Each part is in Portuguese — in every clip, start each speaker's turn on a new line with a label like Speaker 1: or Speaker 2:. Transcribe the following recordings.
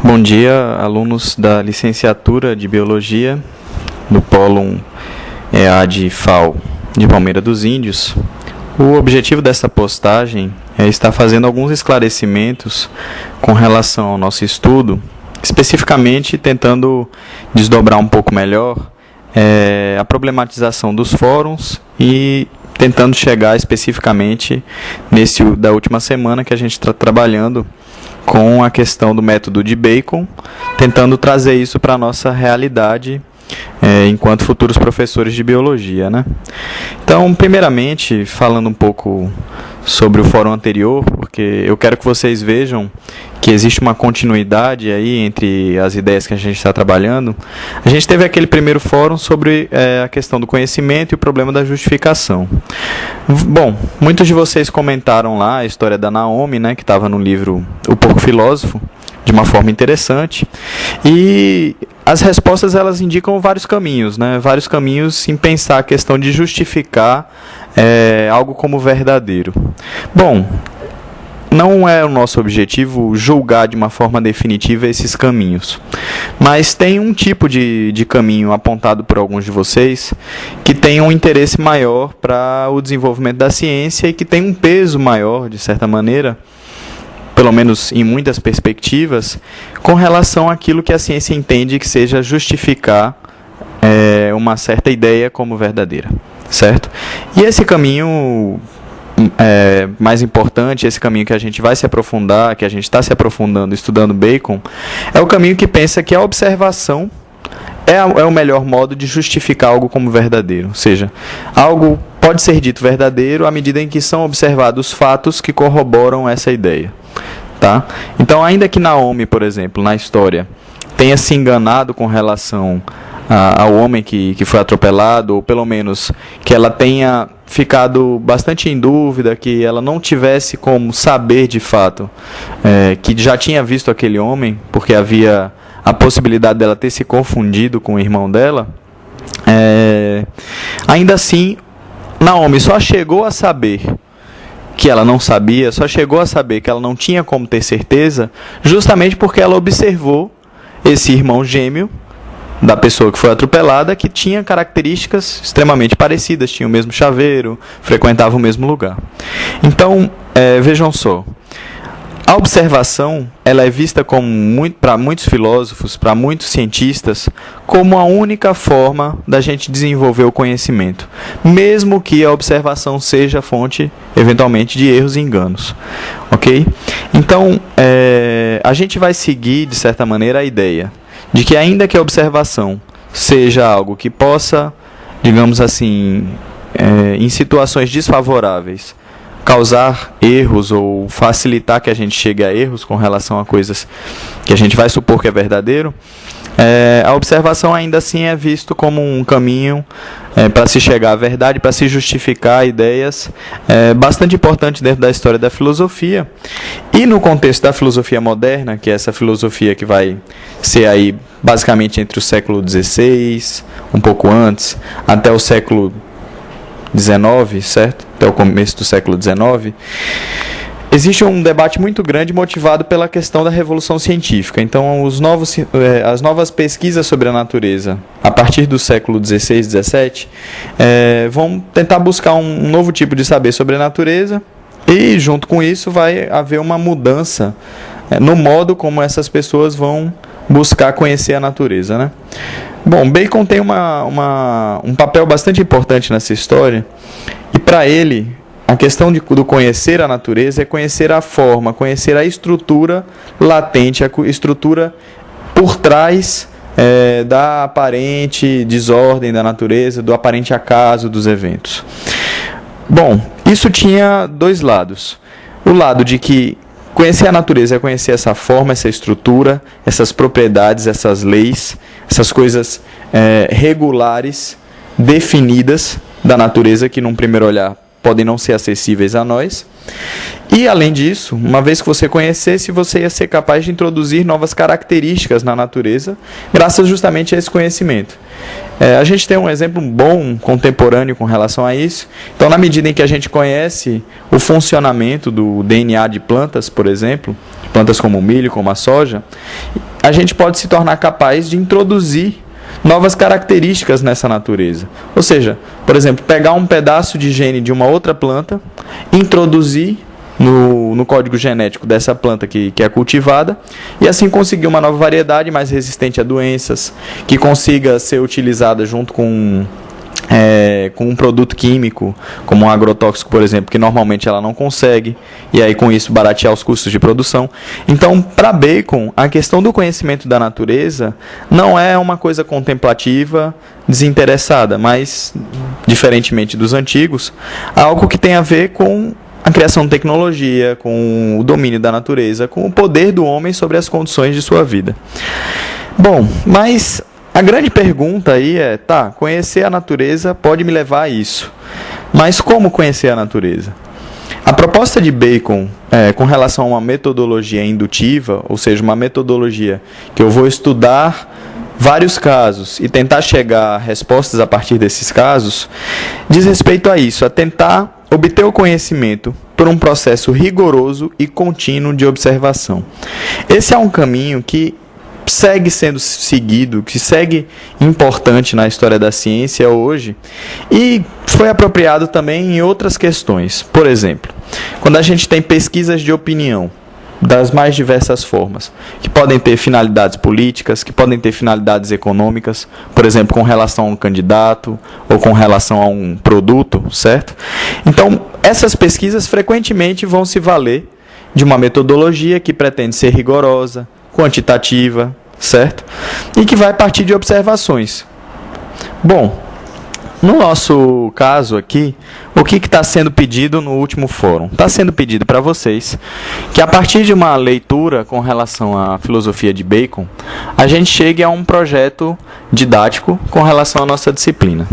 Speaker 1: Bom dia, alunos da licenciatura de Biologia do Polo EAD FAO de Palmeira dos Índios. O objetivo desta postagem é estar fazendo alguns esclarecimentos com relação ao nosso estudo, especificamente tentando desdobrar um pouco melhor a problematização dos fóruns e tentando chegar especificamente nesse da última semana que a gente está trabalhando com a questão do método de Bacon, tentando trazer isso para a nossa realidade enquanto futuros professores de biologia, né? Então, primeiramente, falando um pouco sobre o fórum anterior, porque eu quero que vocês vejam que existe uma continuidade aí entre as ideias que a gente está trabalhando. A gente teve aquele primeiro fórum sobre a questão do conhecimento e o problema da justificação. Bom, muitos de vocês comentaram lá a história da Naomi, né, que estava no livro O Porco Filósofo, de uma forma interessante, e as respostas elas indicam vários caminhos, né? Vários caminhos em pensar a questão de justificar algo como verdadeiro. Bom, não é o nosso objetivo julgar de uma forma definitiva esses caminhos, mas tem um tipo de caminho apontado por alguns de vocês que tem um interesse maior para o desenvolvimento da ciência e que tem um peso maior, de certa maneira, pelo menos em muitas perspectivas, com relação àquilo que a ciência entende que seja justificar uma certa ideia como verdadeira, certo? E esse caminho mais importante, esse caminho que a gente vai se aprofundar, que a gente está se aprofundando estudando Bacon, é o caminho que pensa que a observação é o melhor modo de justificar algo como verdadeiro, ou seja, algo pode ser dito verdadeiro à medida em que são observados fatos que corroboram essa ideia. Tá? Então, ainda que Naomi, por exemplo, na história, tenha se enganado com relação ao homem que foi atropelado, ou pelo menos que ela tenha ficado bastante em dúvida, que ela não tivesse como saber de fato que já tinha visto aquele homem, porque havia a possibilidade dela ter se confundido com o irmão dela, ainda assim, Naomi só chegou a saber que ela não sabia, só chegou a saber que ela não tinha como ter certeza, justamente porque ela observou esse irmão gêmeo da pessoa que foi atropelada, que tinha características extremamente parecidas, tinha o mesmo chaveiro, frequentava o mesmo lugar. Então, vejam só, a observação ela é vista como para muitos filósofos, para muitos cientistas, como a única forma da gente desenvolver o conhecimento, mesmo que a observação seja fonte, eventualmente, de erros e enganos. Ok? Então, a gente vai seguir, de certa maneira, a ideia de que, ainda que a observação seja algo que possa, digamos assim, em situações desfavoráveis, causar erros ou facilitar que a gente chegue a erros com relação a coisas que a gente vai supor que é verdadeiro, a observação ainda assim é visto como um caminho para se chegar à verdade, para se justificar ideias bastante importantes dentro da história da filosofia. E no contexto da filosofia moderna, que é essa filosofia que vai ser aí basicamente entre o século XVI, um pouco antes, até o século XIX, certo? Até o começo do século XIX, existe um debate muito grande motivado pela questão da revolução científica. Então, as novas pesquisas sobre a natureza, a partir do século XVI e XVII, vão tentar buscar um novo tipo de saber sobre a natureza e, junto com isso, vai haver uma mudança no modo como essas pessoas vão buscar conhecer a natureza, né? Bom, Bacon tem um papel bastante importante nessa história, e para ele, a questão do conhecer a natureza é conhecer a forma, conhecer a estrutura latente, a estrutura por trás da aparente desordem da natureza, do aparente acaso dos eventos. Bom, isso tinha dois lados. O lado de que conhecer a natureza é conhecer essa forma, essa estrutura, essas propriedades, essas leis, essas coisas regulares, definidas da natureza, que num primeiro olhar podem não ser acessíveis a nós. E, além disso, uma vez que você conhecesse, você ia ser capaz de introduzir novas características na natureza, graças justamente a esse conhecimento. A gente tem um exemplo bom, contemporâneo com relação a isso. Então, na medida em que a gente conhece o funcionamento do DNA de plantas, por exemplo, plantas como o milho, como a soja, a gente pode se tornar capaz de introduzir novas características nessa natureza. Ou seja, por exemplo, pegar um pedaço de gene de uma outra planta, introduzir no código genético dessa planta que é cultivada, e assim conseguir uma nova variedade mais resistente a doenças, que consiga ser utilizada junto com um produto químico, como um agrotóxico, por exemplo, que normalmente ela não consegue, e aí com isso baratear os custos de produção. Então, para Bacon, a questão do conhecimento da natureza não é uma coisa contemplativa, desinteressada, mas, diferentemente dos antigos, algo que tem a ver com a criação de tecnologia, com o domínio da natureza, com o poder do homem sobre as condições de sua vida. Bom, mas a grande pergunta aí é, conhecer a natureza pode me levar a isso, mas como conhecer a natureza? A proposta de Bacon com relação a uma metodologia indutiva, ou seja, uma metodologia que eu vou estudar vários casos e tentar chegar a respostas a partir desses casos, diz respeito a isso, a tentar obter o conhecimento por um processo rigoroso e contínuo de observação. Esse é um caminho que segue sendo seguido, que segue importante na história da ciência hoje e foi apropriado também em outras questões. Por exemplo, quando a gente tem pesquisas de opinião das mais diversas formas, que podem ter finalidades políticas, que podem ter finalidades econômicas, por exemplo, com relação a um candidato ou com relação a um produto, certo? Então, essas pesquisas frequentemente vão se valer de uma metodologia que pretende ser rigorosa, quantitativa, certo? E que vai partir de observações. Bom, no nosso caso aqui, o que está sendo pedido no último fórum? Está sendo pedido para vocês que a partir de uma leitura com relação à filosofia de Bacon, a gente chegue a um projeto didático com relação à nossa disciplina.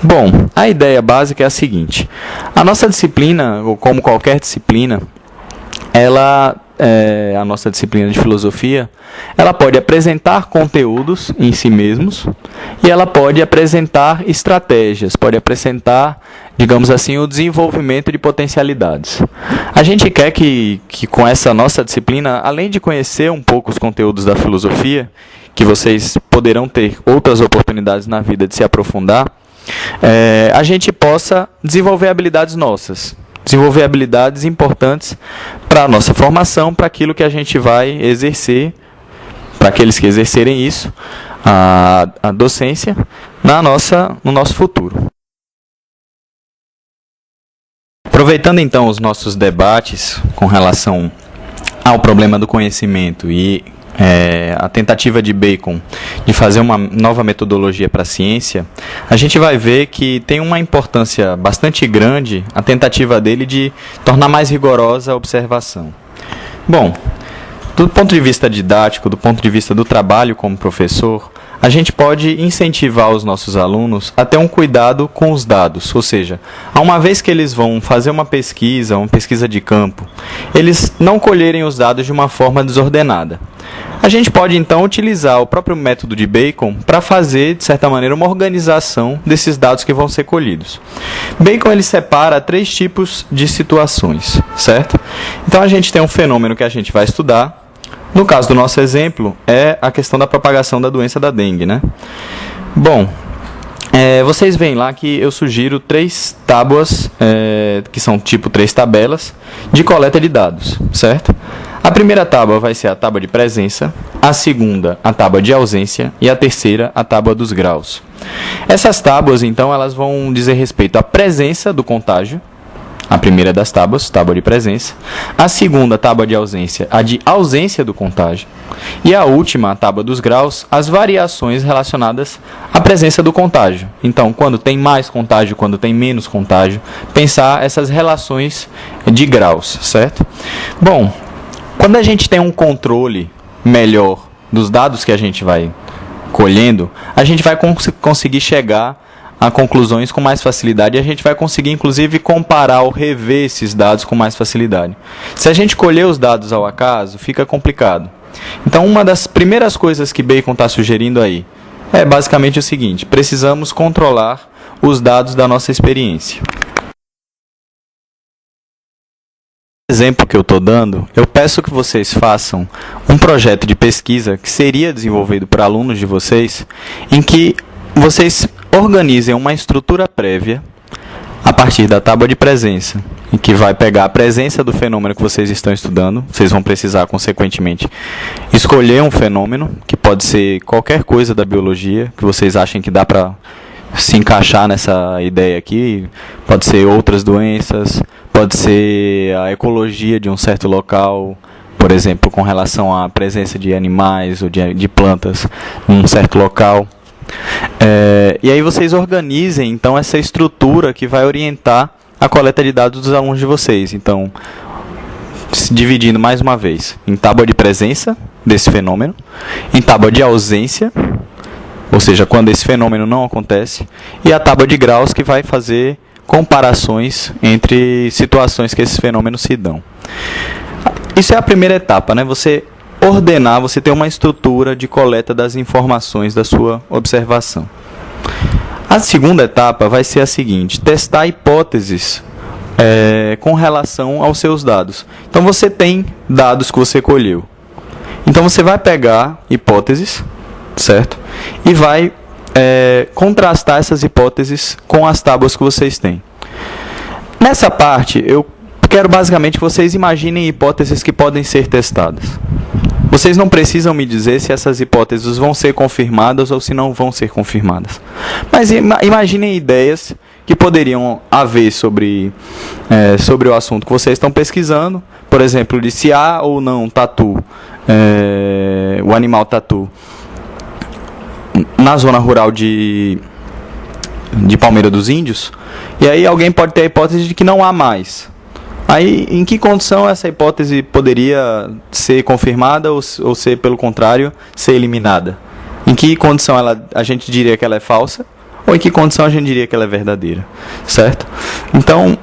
Speaker 1: Bom, a ideia básica é a seguinte: a nossa disciplina, ou como qualquer disciplina, a nossa disciplina de filosofia, ela pode apresentar conteúdos em si mesmos e ela pode apresentar estratégias, pode apresentar, digamos assim, o desenvolvimento de potencialidades. A gente quer que com essa nossa disciplina, além de conhecer um pouco os conteúdos da filosofia, que vocês poderão ter outras oportunidades na vida de se aprofundar, a gente possa desenvolver habilidades nossas. Desenvolver habilidades importantes para a nossa formação, para aquilo que a gente vai exercer, para aqueles que exercerem isso, a docência, no nosso futuro. Aproveitando então os nossos debates com relação ao problema do conhecimento e a tentativa de Bacon de fazer uma nova metodologia para a ciência, a gente vai ver que tem uma importância bastante grande a tentativa dele de tornar mais rigorosa a observação. Bom, do ponto de vista didático, do ponto de vista do trabalho como professor, a gente pode incentivar os nossos alunos a ter um cuidado com os dados, ou seja, uma vez que eles vão fazer uma pesquisa de campo, eles não colherem os dados de uma forma desordenada. A gente pode então utilizar o próprio método de Bacon para fazer, de certa maneira, uma organização desses dados que vão ser colhidos. Bacon ele separa 3 tipos de situações, certo? Então a gente tem um fenômeno que a gente vai estudar. No caso do nosso exemplo, é a questão da propagação da doença da dengue, né? Bom, vocês veem lá que eu sugiro 3 tábuas, que são tipo 3 tabelas, de coleta de dados, certo? A primeira tábua vai ser a tábua de presença, a segunda a tábua de ausência e a terceira a tábua dos graus. Essas tábuas, então, elas vão dizer respeito à presença do contágio. A primeira das tábuas, tábua de presença. A segunda, tábua de ausência, a de ausência do contágio. E a última, a tábua dos graus, as variações relacionadas à presença do contágio. Então, quando tem mais contágio, quando tem menos contágio, pensar essas relações de graus, certo? Bom, quando a gente tem um controle melhor dos dados que a gente vai colhendo, a gente vai conseguir chegar a conclusões com mais facilidade e a gente vai conseguir, inclusive, comparar ou rever esses dados com mais facilidade. Se a gente colher os dados ao acaso, fica complicado. Então, uma das primeiras coisas que Bacon está sugerindo aí é basicamente o seguinte: precisamos controlar os dados da nossa experiência. Exemplo que eu estou dando, eu peço que vocês façam um projeto de pesquisa que seria desenvolvido por alunos de vocês, em que vocês organizem uma estrutura prévia a partir da tábua de presença, em que vai pegar a presença do fenômeno que vocês estão estudando. Vocês vão precisar, consequentemente, escolher um fenômeno, que pode ser qualquer coisa da biologia, que vocês achem que dá para se encaixar nessa ideia aqui. Pode ser outras doenças, pode ser a ecologia de um certo local, por exemplo, com relação à presença de animais ou de plantas em um certo local. E aí vocês organizem, então, essa estrutura que vai orientar a coleta de dados dos alunos de vocês. Então, se dividindo mais uma vez em tábua de presença desse fenômeno, em tábua de ausência, ou seja, quando esse fenômeno não acontece, e a tábua de graus, que vai fazer comparações entre situações que esses fenômenos se dão. Isso é a primeira etapa, né? Você ordenar, você ter uma estrutura de coleta das informações da sua observação. A segunda etapa vai ser a seguinte: testar hipóteses com relação aos seus dados. Então você tem dados que você colheu. Então você vai pegar hipóteses, certo? E vai contrastar essas hipóteses com as tábuas que vocês têm. Nessa parte, eu quero basicamente que vocês imaginem hipóteses que podem ser testadas. Vocês não precisam me dizer se essas hipóteses vão ser confirmadas ou se não vão ser confirmadas. Mas imaginem ideias que poderiam haver sobre o assunto que vocês estão pesquisando. Por exemplo, de se há ou não tatu, o animal tatu, na zona rural de Palmeira dos Índios. E aí alguém pode ter a hipótese de que não há mais. Aí, em que condição essa hipótese poderia ser confirmada ou ser, pelo contrário, ser eliminada? Em que condição a gente diria que ela é falsa ou em que condição a gente diria que ela é verdadeira, certo? Então,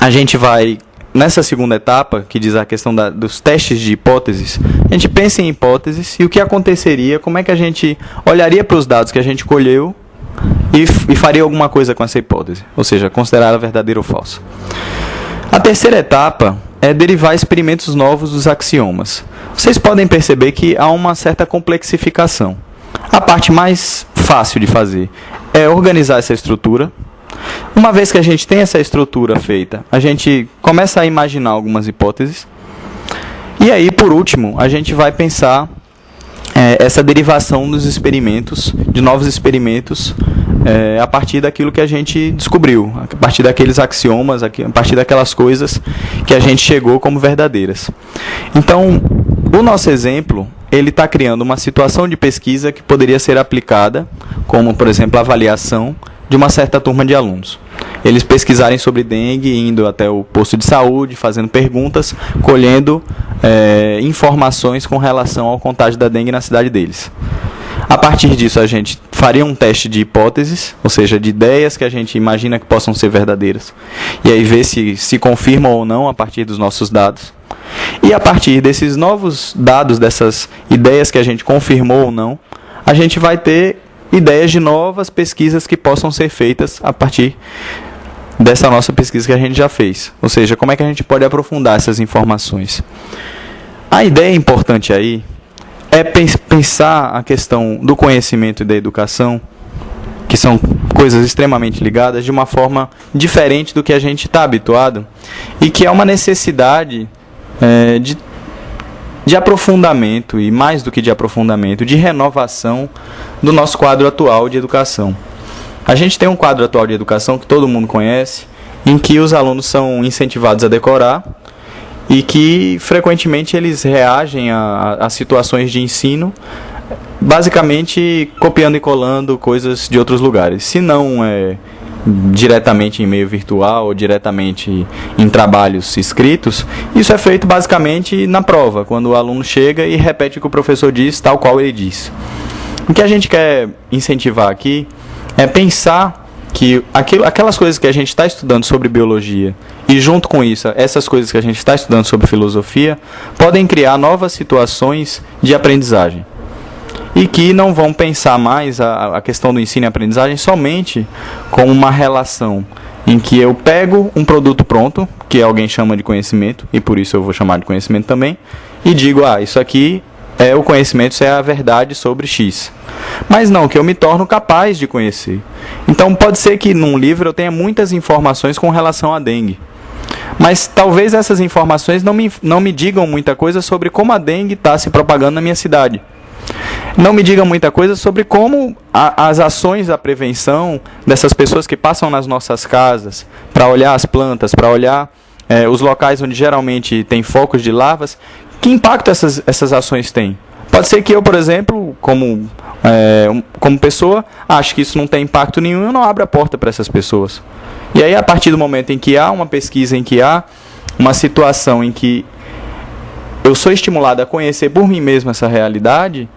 Speaker 1: a gente vai, nessa segunda etapa, que diz a questão dos testes de hipóteses, a gente pensa em hipóteses e o que aconteceria, como é que a gente olharia para os dados que a gente colheu e faria alguma coisa com essa hipótese, ou seja, considerar ela verdadeira ou falsa. A terceira etapa é derivar experimentos novos dos axiomas. Vocês podem perceber que há uma certa complexificação. A parte mais fácil de fazer é organizar essa estrutura. Uma vez que a gente tem essa estrutura feita, a gente começa a imaginar algumas hipóteses. E aí, por último, a gente vai pensar essa derivação dos experimentos, de novos experimentos, a partir daquilo que a gente descobriu, a partir daqueles axiomas, a partir daquelas coisas que a gente chegou como verdadeiras. Então, o nosso exemplo, ele está criando uma situação de pesquisa que poderia ser aplicada, como, por exemplo, a avaliação de uma certa turma de alunos. Eles pesquisarem sobre dengue, indo até o posto de saúde, fazendo perguntas, colhendo informações com relação ao contágio da dengue na cidade deles. A partir disso, a gente faria um teste de hipóteses, ou seja, de ideias que a gente imagina que possam ser verdadeiras, e aí ver se confirmam ou não a partir dos nossos dados. E a partir desses novos dados, dessas ideias que a gente confirmou ou não, a gente vai ter ideias de novas pesquisas que possam ser feitas a partir dessa nossa pesquisa que a gente já fez. Ou seja, como é que a gente pode aprofundar essas informações. A ideia importante aí é pensar a questão do conhecimento e da educação, que são coisas extremamente ligadas, de uma forma diferente do que a gente está habituado, e que é uma necessidade de aprofundamento, e mais do que de aprofundamento, de renovação do nosso quadro atual de educação. A gente tem um quadro atual de educação que todo mundo conhece, em que os alunos são incentivados a decorar e que frequentemente eles reagem a situações de ensino basicamente copiando e colando coisas de outros lugares. Se não diretamente em meio virtual ou diretamente em trabalhos escritos, isso é feito basicamente na prova, quando o aluno chega e repete o que o professor diz, tal qual ele diz. O que a gente quer incentivar aqui é pensar que aquelas coisas que a gente está estudando sobre biologia e, junto com isso, essas coisas que a gente está estudando sobre filosofia podem criar novas situações de aprendizagem. E que não vão pensar mais a questão do ensino e aprendizagem somente com uma relação em que eu pego um produto pronto, que alguém chama de conhecimento, e por isso eu vou chamar de conhecimento também, e digo, isso aqui é o conhecimento, isso é a verdade sobre X. Mas não, que eu me torno capaz de conhecer. Então pode ser que num livro eu tenha muitas informações com relação à dengue. Mas talvez essas informações não me digam muita coisa sobre como a dengue está se propagando na minha cidade. Não me digam muita coisa sobre como as ações da prevenção dessas pessoas que passam nas nossas casas para olhar as plantas, para olhar os locais onde geralmente tem focos de larvas, que impacto essas ações têm? Pode ser que eu, por exemplo, como pessoa, acho que isso não tem impacto nenhum e eu não abro a porta para essas pessoas. E aí, a partir do momento em que há uma pesquisa, em que há uma situação em que eu sou estimulado a conhecer por mim mesmo essa realidade,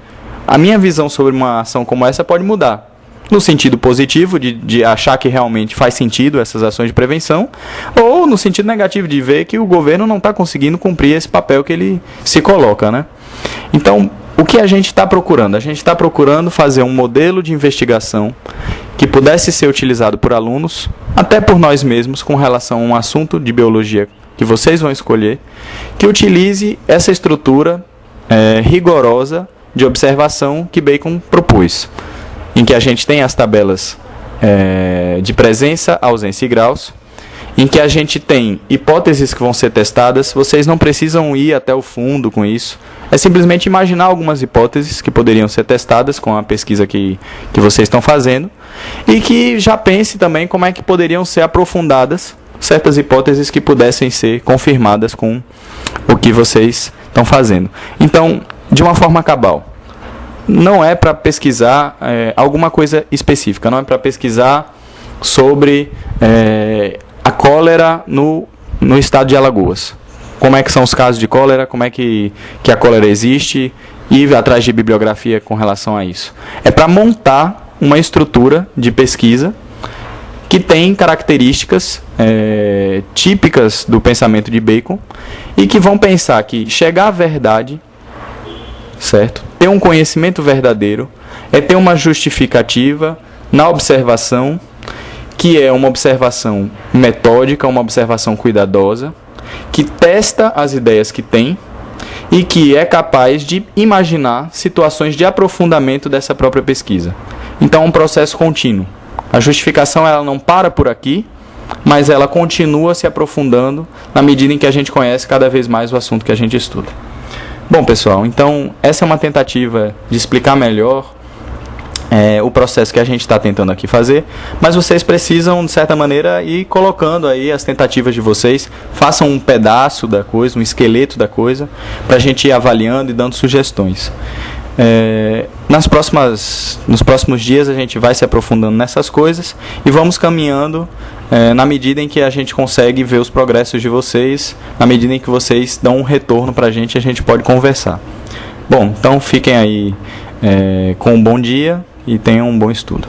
Speaker 1: a minha visão sobre uma ação como essa pode mudar. No sentido positivo, de achar que realmente faz sentido essas ações de prevenção, ou no sentido negativo, de ver que o governo não está conseguindo cumprir esse papel que ele se coloca, né? Então, o que a gente está procurando? A gente está procurando fazer um modelo de investigação que pudesse ser utilizado por alunos, até por nós mesmos, com relação a um assunto de biologia que vocês vão escolher, que utilize essa estrutura rigorosa de observação que Bacon propôs, em que a gente tem as tabelas de presença, ausência e graus, em que a gente tem hipóteses que vão ser testadas. Vocês não precisam ir até o fundo com isso, é simplesmente imaginar algumas hipóteses que poderiam ser testadas com a pesquisa que vocês estão fazendo, e que já pense também como é que poderiam ser aprofundadas certas hipóteses que pudessem ser confirmadas com o que vocês estão fazendo. Então, de uma forma cabal, não é para pesquisar alguma coisa específica, não é para pesquisar sobre a cólera no estado de Alagoas. Como é que são os casos de cólera, como é que a cólera existe, e ir atrás de bibliografia com relação a isso. É para montar uma estrutura de pesquisa que tem características típicas do pensamento de Bacon e que vão pensar que chegar à verdade, certo? Ter um conhecimento verdadeiro é ter uma justificativa na observação, que é uma observação metódica, uma observação cuidadosa, que testa as ideias que tem e que é capaz de imaginar situações de aprofundamento dessa própria pesquisa. Então, é um processo contínuo. A justificação ela não para por aqui, mas ela continua se aprofundando na medida em que a gente conhece cada vez mais o assunto que a gente estuda. Bom, pessoal, então essa é uma tentativa de explicar melhor o processo que a gente está tentando aqui fazer, mas vocês precisam, de certa maneira, ir colocando aí as tentativas de vocês, façam um pedaço da coisa, um esqueleto da coisa, para a gente ir avaliando e dando sugestões. Nos próximos dias a gente vai se aprofundando nessas coisas e vamos caminhando na medida em que a gente consegue ver os progressos de vocês, na medida em que vocês dão um retorno para a gente pode conversar. Bom, então fiquem aí com um bom dia e tenham um bom estudo.